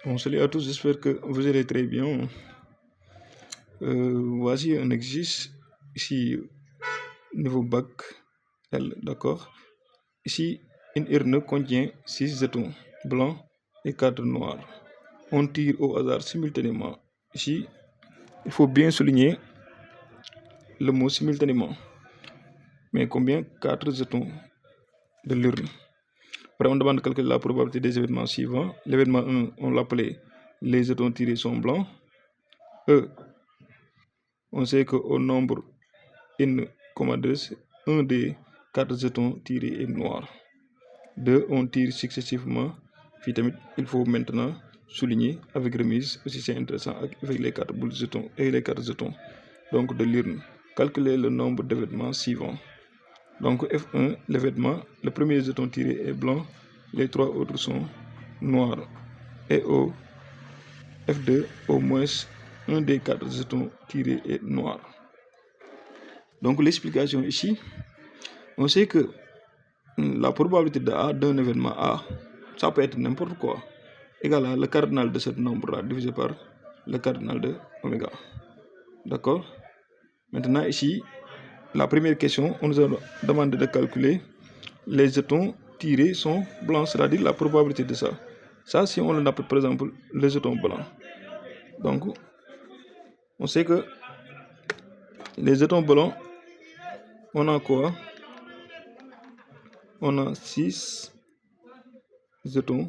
Bon, salut à tous, j'espère que vous allez très bien. Voici un exercice ici, niveau bac L, d'accord. Ici, une urne contient 6 jetons blancs et 4 noirs. On tire au hasard simultanément. Ici, il faut bien souligner le mot simultanément. Mais combien? 4 jetons de l'urne. Après, on demande de calculer la probabilité des événements suivants. L'événement 1, on l'appelait les jetons tirés sont blancs. E, on sait qu'au nombre N,2, un des 4 jetons tirés est noir. 2, on tire successivement. Il faut maintenant souligner avec remise, aussi c'est intéressant, avec les 4 boules jetons et les 4 jetons donc de l'urne. Calculer le nombre d'événements suivants. Donc F1, l'événement, le premier jeton tiré est blanc, les 3 autres sont noirs. Et au F2, au moins un des 4 jetons tirés est noir. Donc l'explication ici, on sait que la probabilité de A d'un événement A, ça peut être n'importe quoi, égal à le cardinal de ce nombre-là divisé par le cardinal de oméga. D'accord? Maintenant ici, la première question, on nous a demandé de calculer les jetons tirés sont blancs, c'est-à-dire la probabilité de ça. Ça, si on le appelle par exemple les jetons blancs. Donc, on sait que les jetons blancs, on a quoi? On a 6 jetons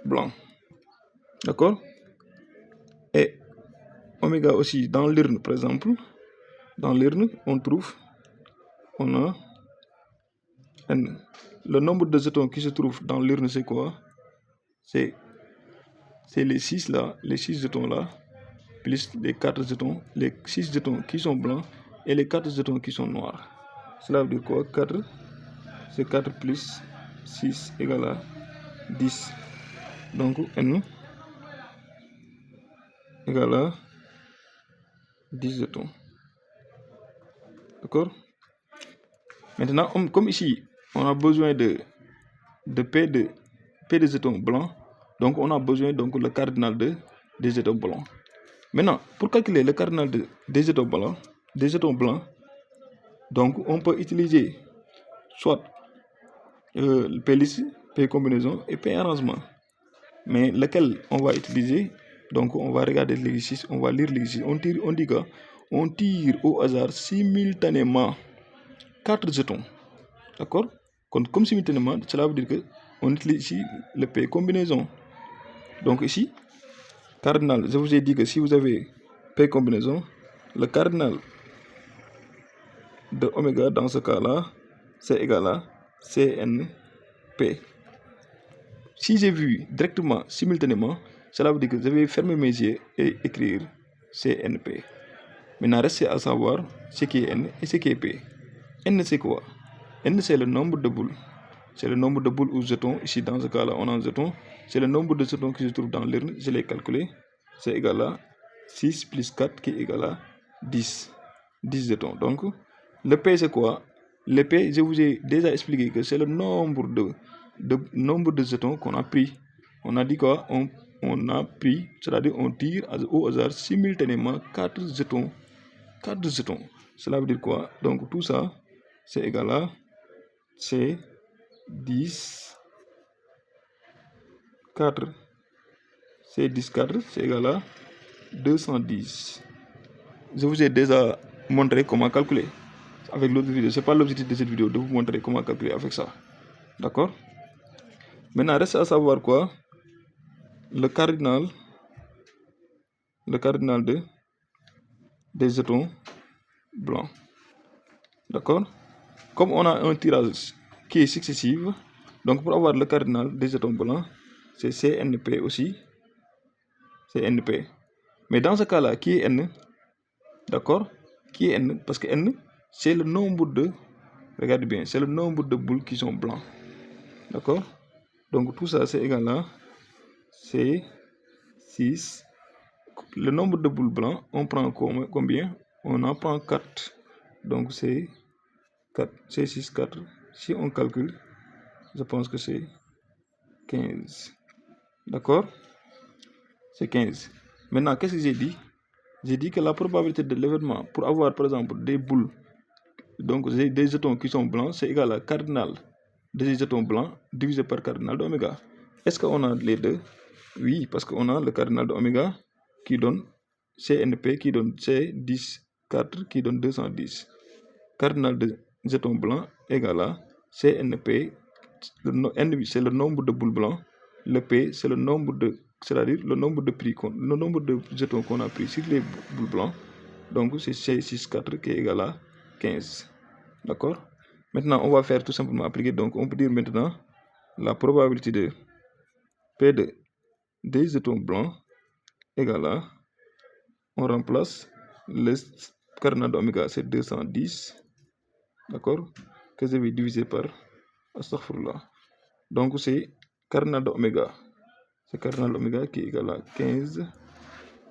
blancs. D'accord? Et oméga aussi, dans l'urne par exemple, dans l'urne, on a N. Le nombre de jetons qui se trouvent dans l'urne, c'est quoi? C'est les 6 là, les 6 jetons là, plus les 4 jetons, les 6 jetons qui sont blancs et les 4 jetons qui sont noirs. Cela veut dire quoi? 4, c'est 4 plus 6 égale à 10. Donc N égale à 10 jetons. D'accord? Maintenant, comme ici, on a besoin de P de jetons blancs, donc on a besoin donc le cardinal des jetons blancs. Maintenant, pour calculer le cardinal des jetons blancs, donc on peut utiliser soit P liste, P combinaison et P arrangement. Mais lequel on va utiliser? Donc on va regarder l'exercice, on va lire l'exercice. On tire au hasard simultanément 4 jetons. D'accord? Comme simultanément, cela veut dire que on utilise ici le P combinaison. Donc ici, cardinal, je vous ai dit que si vous avez P combinaison, le cardinal de oméga dans ce cas-là, c'est égal à CNP. Si j'ai vu directement, simultanément, cela veut dire que je vais fermer mes yeux et écrire CNP. Maintenant, reste à savoir ce qui est N et ce qui est P. N, c'est quoi? N, c'est le nombre de boules. C'est le nombre de boules ou jetons. Ici, dans ce cas-là, on a un jeton. C'est le nombre de jetons qui se trouvent dans l'urne. Je l'ai calculé. C'est égal à 6 plus 4 qui est égal à 10. 10 jetons. Donc, le P, c'est quoi? Le P, je vous ai déjà expliqué que c'est le nombre de jetons qu'on a pris. On a dit quoi? On a pris, c'est-à-dire on tire au hasard simultanément 4 jetons. 4 jetons. Cela veut dire quoi? Donc, tout ça, c'est égal à C 10 4 c'est 10 4 c'est égal à 210. Je vous ai déjà montré comment calculer avec l'autre vidéo. C'est pas l'objectif de cette vidéo de vous montrer comment calculer avec ça. D'accord? Maintenant, reste à savoir quoi? Le cardinal des jetons blancs. D'accord? Comme on a un tirage qui est successif, donc pour avoir le cardinal des jetons blancs, c'est CNP aussi. C'est NP. Mais dans ce cas-là, qui est N? D'accord? Qui est N? Parce que N, c'est le nombre de... Regardez bien, c'est le nombre de boules qui sont blancs. D'accord? Donc tout ça, c'est égal à C 6. Le nombre de boules blancs, on prend combien? On en prend 4. Donc c'est 4. C'est 6, 4. Si on calcule, je pense que c'est 15. D'accord? c'est 15. Maintenant, qu'est-ce que j'ai dit? J'ai dit que la probabilité de l'événement, pour avoir par exemple des boules, donc des jetons qui sont blancs, c'est égal à cardinal des jetons blancs divisé par cardinal de oméga. Est-ce qu'on a les deux? Oui, parce qu'on a le cardinal de oméga qui donne CNP, qui donne C10, 4, qui donne 210. Cardinal de jetons blancs égal à CNP, N c'est le nombre de boules blancs, le P c'est le nombre de, c'est-à-dire le nombre de jetons qu'on a pris sur les boules blancs. Donc c'est C6, 4 qui est égal à 15. D'accord? Maintenant, on va faire tout simplement appliquer. Donc on peut dire maintenant la probabilité de P des jetons blancs égale à, on remplace le cardinal d'oméga, c'est 210, d'accord, que je vais diviser par, astaghfirullah, donc c'est cardinal d'oméga, c'est cardinal d'oméga qui est égal à 15,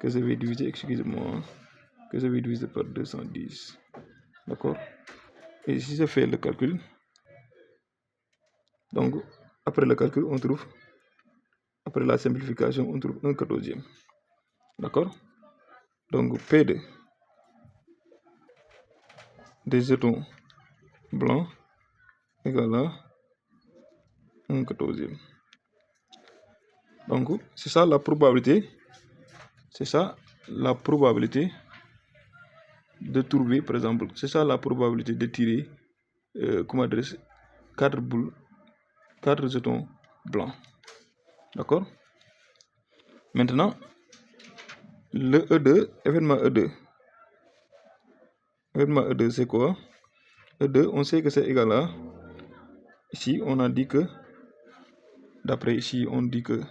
que je vais diviser, excusez-moi, que je vais diviser par 210, d'accord, et si je fais le calcul, donc après le calcul, on trouve, après la simplification, on trouve 1/14, d'accord, donc P des jetons blancs égale à 1/14. Donc, c'est ça la probabilité. C'est ça la probabilité de trouver, par exemple, c'est ça la probabilité de tirer, comment dire, 4 boules, 4 jetons blancs. D'accord? Maintenant, le E2, événement E2. Événement E2, c'est quoi? E2, on sait que c'est égal à, ici, on a dit que, d'après ici, on dit que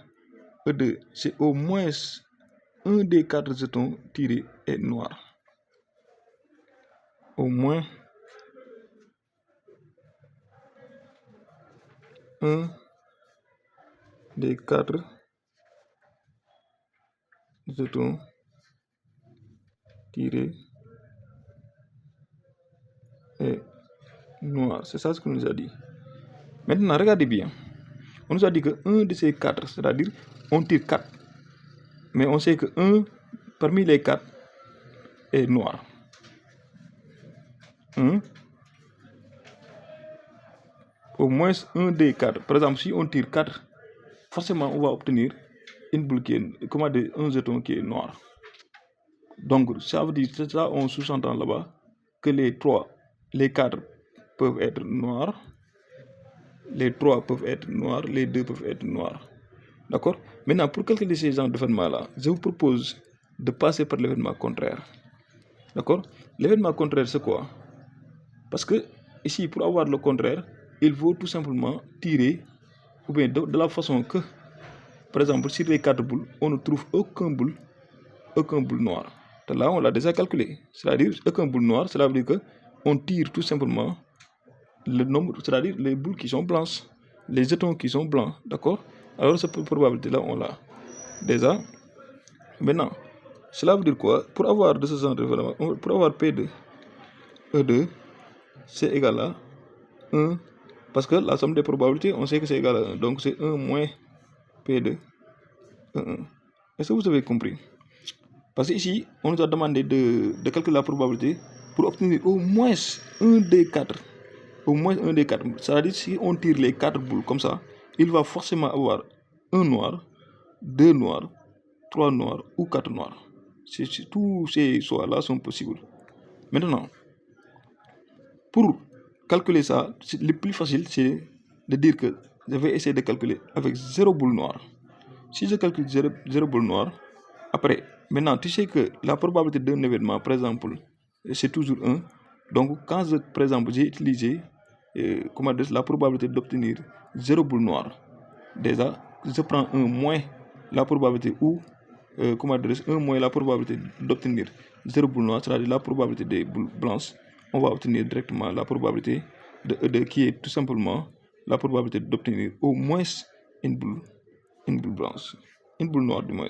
E2, c'est au moins un des 4 jetons tirés est noir. Au moins un des 4 jetons tirés est noir. C'est ça ce qu'on nous a dit. Maintenant, regardez bien. On nous a dit que un de ces 4, c'est-à-dire on tire 4. Mais on sait que un parmi les 4 est noir. Au moins un des 4. Par exemple, si on tire 4, forcément on va obtenir une boule qui est, comment dire, un jeton qui est noir. Donc, ça veut dire, c'est ça, on sous-entend là-bas, que les 4 peuvent être noirs, les 3 peuvent être noirs, les 2 peuvent être noirs. D'accord? Maintenant, pour calculer ces genres d'événements-là, je vous propose de passer par l'événement contraire. D'accord? L'événement contraire, c'est quoi? Parce que, ici, pour avoir le contraire, il faut tout simplement tirer, ou bien de la façon que, par exemple, sur les 4 boules, on ne trouve aucun boule noir. Là, on l'a déjà calculé. C'est-à-dire, aucun boule noir, cela veut dire que on tire tout simplement le nombre, c'est-à-dire les boules qui sont blanches, les jetons qui sont blancs. D'accord? Alors, cette probabilité-là, on l'a. Déjà, maintenant, cela veut dire quoi? Pour avoir de ce genre de, pour avoir P de E2, c'est égal à 1, parce que la somme des probabilités, on sait que c'est égal à 1. Donc, c'est 1 moins P de E1. Est-ce que vous avez compris? Parce qu'ici, on nous a demandé de calculer la probabilité pour obtenir au moins un des 4. Au moins un des 4. C'est-à-dire, si on tire les 4 boules comme ça, il va forcément avoir un noir, 2 noirs, 3 noirs ou 4 noirs. Tous ces choix-là sont possibles. Maintenant, pour calculer ça, le plus facile, c'est de dire que je vais essayer de calculer avec 0 boule noire. Si je calcule 0 boule noire, après, maintenant, tu sais que la probabilité d'un événement, par exemple, c'est toujours 1. Donc, quand, par exemple, j'ai utilisé la probabilité d'obtenir 0 boule noire, déjà, je prends 1 moins la probabilité ou, 1 moins la probabilité d'obtenir 0 boule noire, c'est-à-dire la probabilité des boules blanches, on va obtenir directement la probabilité de E2 qui est tout simplement la probabilité d'obtenir au moins une boule blanche, une boule noire du moins.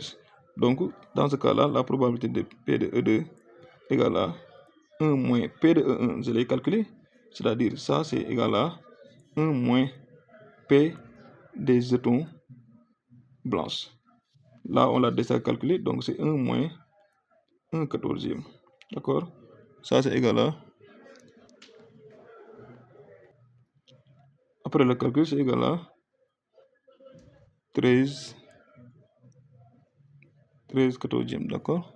Donc, dans ce cas-là, la probabilité de P de E2 égale à 1 moins P de E1, je l'ai calculé, c'est-à-dire ça c'est égal à 1 moins P des jetons blanches. Là, on l'a déjà calculé, donc c'est 1 moins 1 quatorzième. D'accord? Ça, c'est égal à... Après le calcul, c'est égal à 13 quatorzième. D'accord?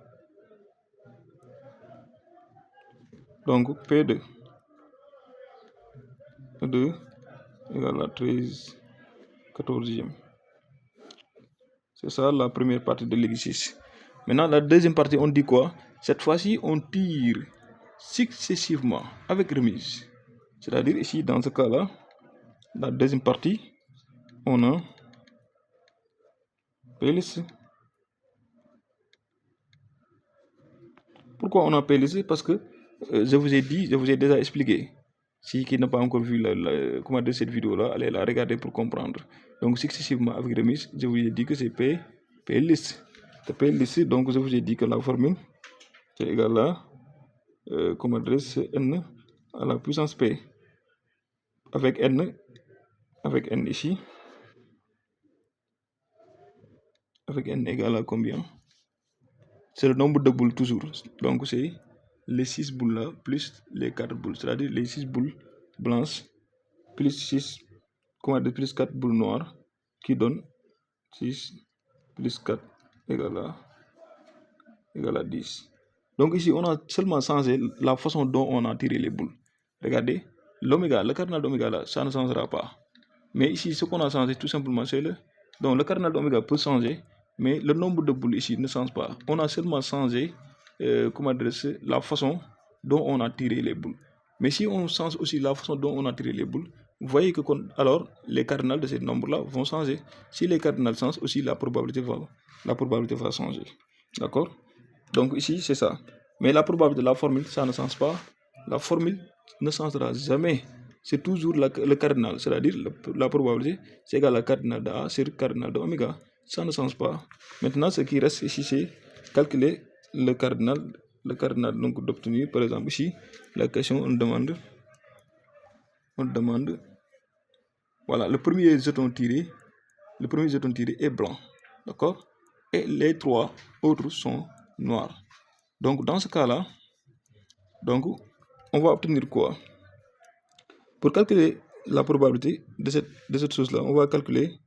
Donc, P2 égale à 13 quatorzième. C'est ça la première partie de l'exercice. Maintenant, la deuxième partie, on dit quoi? Cette fois-ci, on tire successivement avec remise. C'est-à-dire ici, dans ce cas-là, la deuxième partie, on a P-liste. Pourquoi on a P-liste? Parce que je vous ai déjà expliqué. Si qui n'a pas encore vu comment de cette vidéo-là, allez la regarder pour comprendre. Donc, successivement avec remise, je vous ai dit que c'est P-liste. P-liste, donc je vous ai dit que la formule, c'est égal à, comment adresse n à la puissance P. Avec n ici, avec n égale à combien? C'est le nombre de boules toujours. Donc, c'est les 6 boules là plus les 4 boules. C'est-à-dire les 6 boules blanches plus 6, plus 4 boules noires qui donne 6 plus 4 égale à 10. Donc ici, on a seulement changé la façon dont on a tiré les boules. Regardez, l'oméga, le cardinal d'oméga là, ça ne changera pas. Mais ici, ce qu'on a changé tout simplement, c'est donc le cardinal d'oméga peut changer, mais le nombre de boules ici ne change pas. On a seulement changé, la façon dont on a tiré les boules. Mais si on change aussi la façon dont on a tiré les boules, vous voyez que alors les cardinals de ces nombres-là vont changer. Si les cardinals changent aussi, la probabilité va changer. D'accord? Donc ici, c'est ça. Mais la probabilité de la formule, ça ne change pas. La formule ne changera jamais. C'est toujours le cardinal, c'est-à-dire la probabilité, c'est égal à cardinal de A sur cardinal de oméga. Ça ne change pas. Maintenant, ce qui reste ici, c'est calculer le cardinal, donc d'obtenir, par exemple ici, la question, on demande, voilà, le premier jeton tiré est blanc, d'accord? Et les 3 autres sont noirs. Donc, dans ce cas-là, on va obtenir quoi? Pour calculer la probabilité de cette chose-là, on va calculer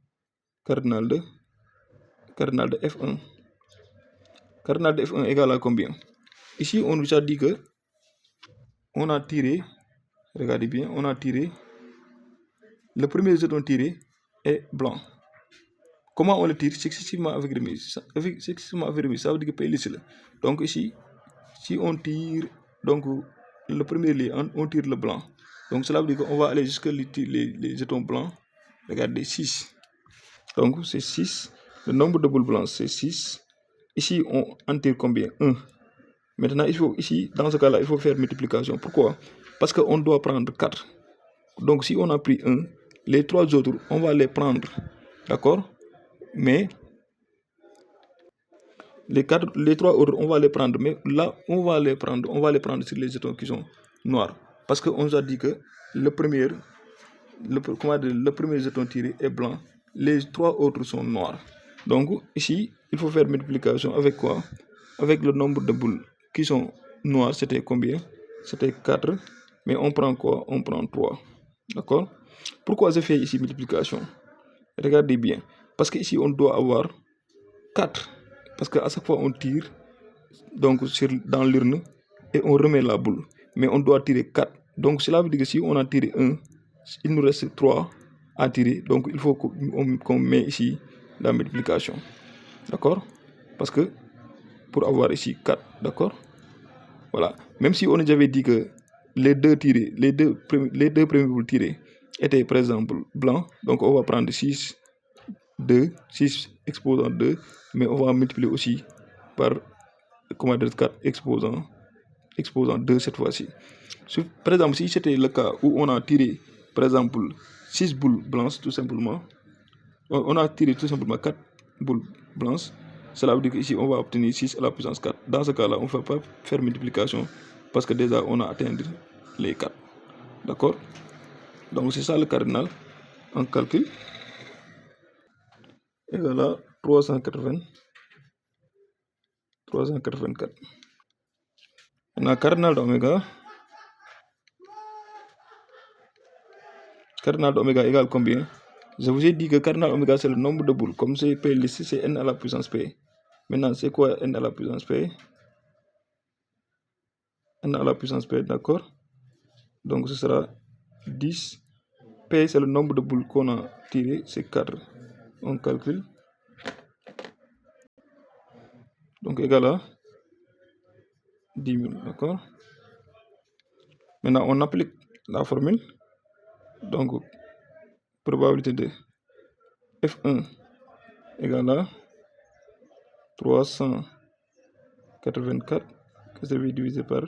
cardinal de F1. Cardinal de F1 égale à combien? Ici, on nous a dit que on a tiré, regardez bien, on a tiré, le premier jeton tiré est blanc. Comment on le tire? Successivement avec remise. Successivement avec remise, ça veut dire que P-liste. Donc ici, si on tire, donc le premier lit, on tire le blanc. Donc cela veut dire qu'on va aller jusqu'à les jetons blancs. Regardez, 6. Donc c'est 6. Le nombre de boules blanches, c'est 6. Ici, on en tire combien? 1. Maintenant, ici, dans ce cas-là, il faut faire multiplication. Pourquoi? Parce qu'on doit prendre 4. Donc si on a pris 1, les 3 autres, on va les prendre. D'accord? Mais les 3 autres, on va les prendre. Mais là, on va les prendre sur les jetons qui sont noirs. Parce qu'on nous a dit que le premier jeton tiré est blanc. Les 3 autres sont noirs. Donc ici, il faut faire multiplication avec quoi? Avec le nombre de boules qui sont noires, c'était combien? C'était 4. Mais on prend quoi? On prend 3. D'accord? Pourquoi je fais ici multiplication? Regardez bien. Parce qu'ici, on doit avoir 4. Parce qu'à chaque fois, on tire donc dans l'urne et on remet la boule. Mais on doit tirer 4. Donc cela veut dire que si on a tiré 1, il nous reste 3 à tirer. Donc il faut qu'on met ici la multiplication. D'accord? Parce que pour avoir ici 4, d'accord? Voilà. Même si on nous avait dit que les deux premiers boules tirées étaient par exemple blancs, donc on va prendre 6 exposant 2, mais on va multiplier aussi par 4 exposant 2 cette fois-ci. Par exemple, si c'était le cas où on a tiré, par exemple, 6 boules blanches, tout simplement, on a tiré tout simplement 4 boules blanches, cela veut dire qu'ici, on va obtenir 6 à la puissance 4. Dans ce cas-là, on ne va pas faire multiplication parce que déjà, on a atteint les 4. D'accord? Donc, c'est ça le cardinal en calcul. Et voilà, 380. 384. Maintenant, cardinal d'oméga égale combien? Je vous ai dit que cardinal oméga c'est le nombre de boules. Comme c'est P ici, c'est n à la puissance P. Maintenant, c'est quoi n à la puissance P? N à la puissance P, d'accord? Donc, ce sera 10. P, c'est le nombre de boules qu'on a tiré, c'est 4. On calcule. Donc, égal à 10 000, d'accord? Maintenant, on applique la formule. Donc, probabilité de F1 égale à 384 que je vais diviser par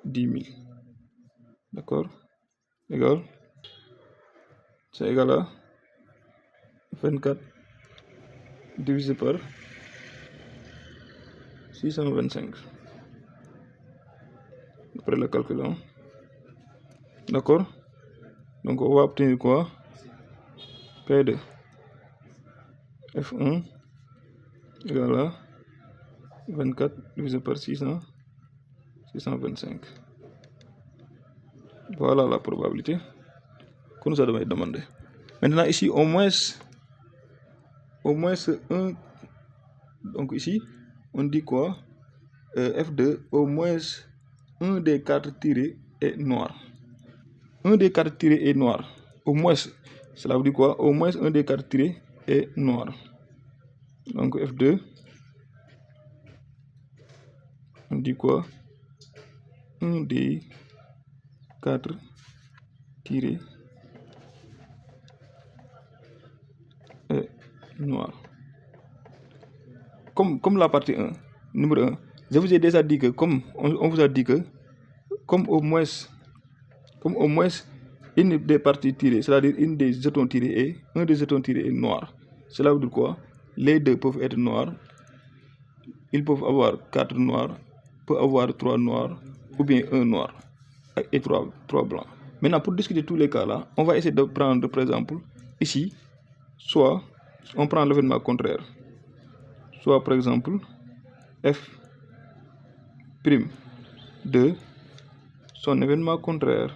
10 000. D'accord? Égal. C'est égal à 24 divisé par 625. Après le calcul. Hein? D'accord? Donc, on va obtenir quoi? P de F1 égale à 24 divisé par 625. Voilà la probabilité qu'on nous a demandé. Maintenant, ici, au moins 1. Donc, ici, on dit quoi? F2, au moins 1 des 4 tirés est noir. 1 des 4 tirés est noir. Au moins, cela veut dire quoi? Au moins 1 des 4 tirés est noir. Donc, F2, on dit quoi? 1 des 4 tirés est noir. Comme la partie 1, numéro 1, je vous ai déjà dit que, comme on vous a dit que, comme au moins une des parties tirées, c'est-à-dire un des jetons tirés est noir. Cela veut dire quoi? Les deux peuvent être noirs. Ils peuvent avoir 4 noirs, peuvent avoir 3 noirs, ou bien 1 noir et 3 blancs. Maintenant, pour discuter tous les cas là, on va essayer de prendre, par exemple, ici, soit on prend l'événement contraire, soit par exemple, F' de son événement contraire.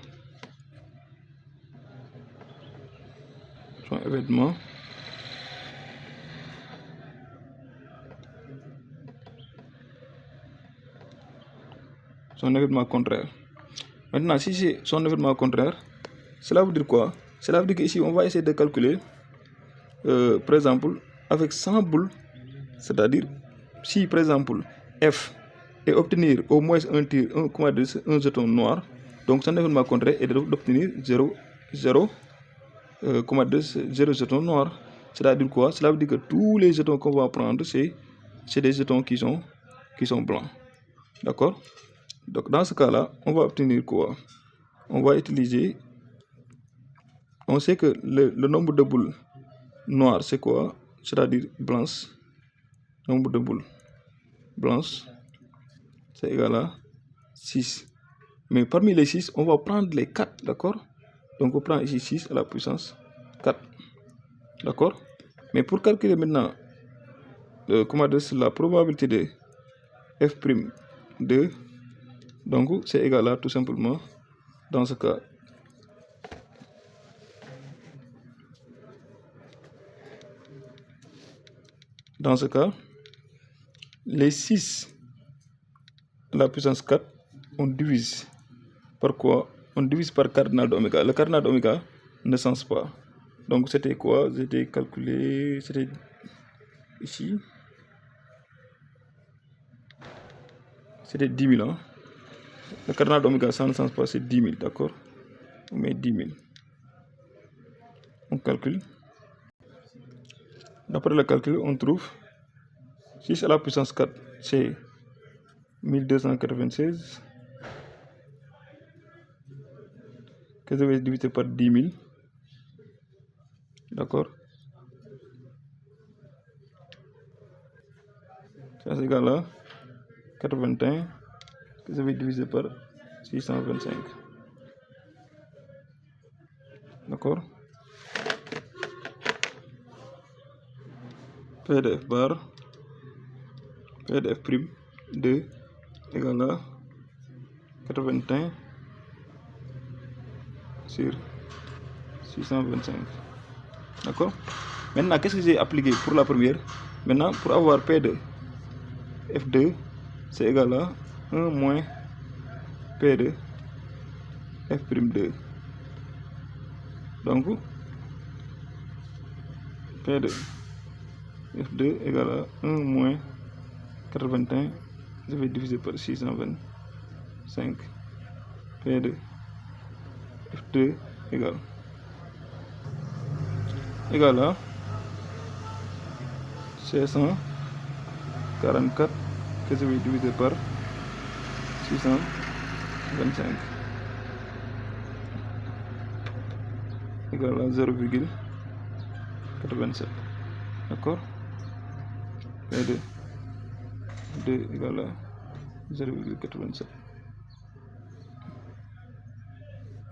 Son événement contraire. Maintenant, si c'est son événement contraire, cela veut dire quoi? Cela veut dire qu'ici, on va essayer de calculer, par exemple, avec 100 boules, c'est-à-dire, si par exemple, F est obtenir au moins un jeton noir, donc son événement contraire est d'obtenir 0 jetons noirs. C'est-à-dire quoi? Cela veut dire que tous les jetons qu'on va prendre, c'est des jetons qui sont blancs. D'accord? Donc, dans ce cas-là, on va obtenir quoi? On va utiliser... On sait que le nombre de boules noires, c'est quoi? C'est-à-dire blanches. Nombre de boules blanches, c'est égal à 6. Mais parmi les 6, on va prendre les 4, d'accord? Donc, on prend ici 6 à la puissance 4. D'accord? Mais pour calculer maintenant la probabilité de F'2, donc c'est égal à tout simplement, dans ce cas, les 6 à la puissance 4, on divise par quoi? On divise par cardinal d'oméga. Le cardinal d'oméga ne change pas. Donc c'était quoi? C'était calculé, c'était ici. C'était 10 000. Hein? Le cardinal d'oméga, ça ne change pas, c'est 10 000, d'accord? On met 10 000. On calcule. D'après le calcul, on trouve 6 à la puissance 4, c'est 1296, que je vais diviser par 10 000. D'accord? Ça c'est égal à 81, que je vais diviser par 625. D'accord? P de F bar P de f'2 égale à 81 sur 625. D'accord? Maintenant, qu'est-ce que j'ai appliqué pour la première? Maintenant, pour avoir P de f2, c'est égal à 1 moins P de f'2. Donc, P de f2 égale à 1 moins 81, je vais diviser par 625. P de f2 égale à 544 que je vais diviser par 625 égale à 0,87. D'accord? P de f2 égale à 0,87.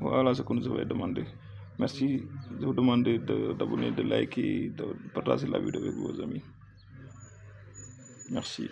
Voilà ce que nous avons demandé. Merci. Je vous demande d'abonner, de liker, de partager la vidéo avec vos amis. Merci.